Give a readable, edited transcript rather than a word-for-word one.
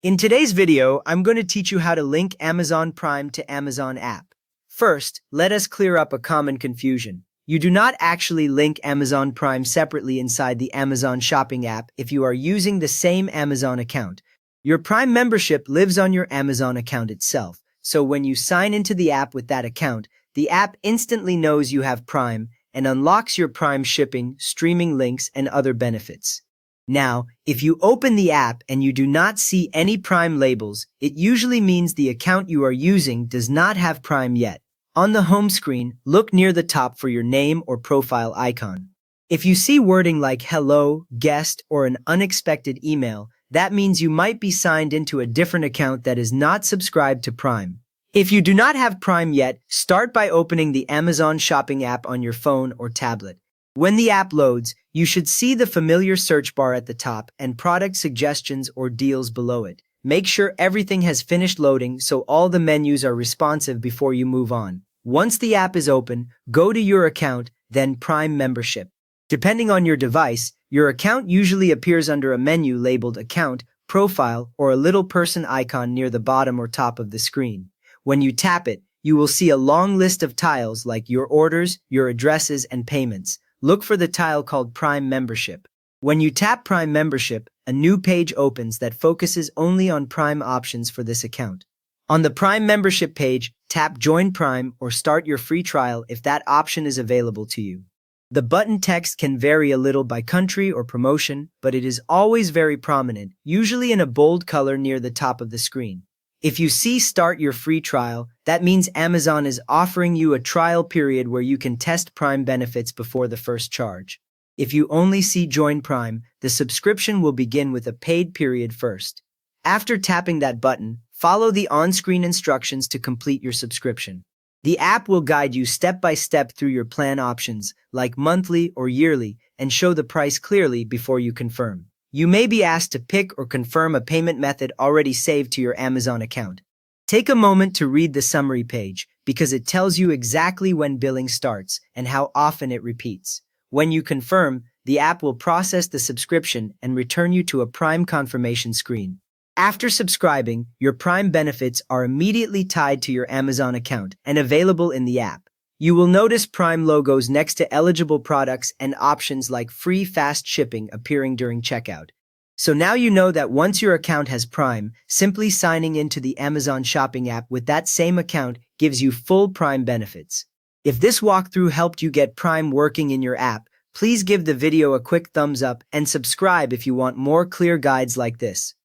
In today's video, I'm going to teach you how to link Amazon Prime to Amazon app. First, let us clear up a common confusion. You do not actually link Amazon Prime separately inside the Amazon Shopping app if you are using the same Amazon account. Your Prime membership lives on your Amazon account itself, so when you sign into the app with that account, the app instantly knows you have Prime and unlocks your Prime shipping, streaming links, and other benefits. Now, if you open the app and you do not see any Prime labels, it usually means the account you are using does not have Prime yet. On the home screen, look near the top for your name or profile icon. If you see wording like hello, guest, or an unexpected email, that means you might be signed into a different account that is not subscribed to Prime. If you do not have Prime yet, start by opening the Amazon Shopping app on your phone or tablet. When the app loads, you should see the familiar search bar at the top and product suggestions or deals below it. Make sure everything has finished loading so all the menus are responsive before you move on. Once the app is open, go to your account, then Prime membership. Depending on your device, your account usually appears under a menu labeled Account, Profile, or a little person icon near the bottom or top of the screen. When you tap it, you will see a long list of tiles like your orders, your addresses, and payments. Look for the tile called Prime Membership. When you tap Prime Membership, a new page opens that focuses only on Prime options for this account. On the Prime Membership page, tap Join Prime or Start Your Free Trial if that option is available to you. The button text can vary a little by country or promotion, but it is always very prominent, usually in a bold color near the top of the screen. If you see Start Your Free Trial, that means Amazon is offering you a trial period where you can test Prime benefits before the first charge. If you only see Join Prime, the subscription will begin with a paid period first. After tapping that button, follow the on-screen instructions to complete your subscription. The app will guide you step by step through your plan options, like monthly or yearly, and show the price clearly before you confirm. You may be asked to pick or confirm a payment method already saved to your Amazon account. Take a moment to read the summary page because it tells you exactly when billing starts and how often it repeats. When you confirm, the app will process the subscription and return you to a Prime confirmation screen. After subscribing, your Prime benefits are immediately tied to your Amazon account and available in the app. You will notice Prime logos next to eligible products and options like free fast shipping appearing during checkout. So now you know that once your account has Prime, simply signing into the Amazon Shopping app with that same account gives you full Prime benefits. If this walkthrough helped you get Prime working in your app, please give the video a quick thumbs up and subscribe if you want more clear guides like this.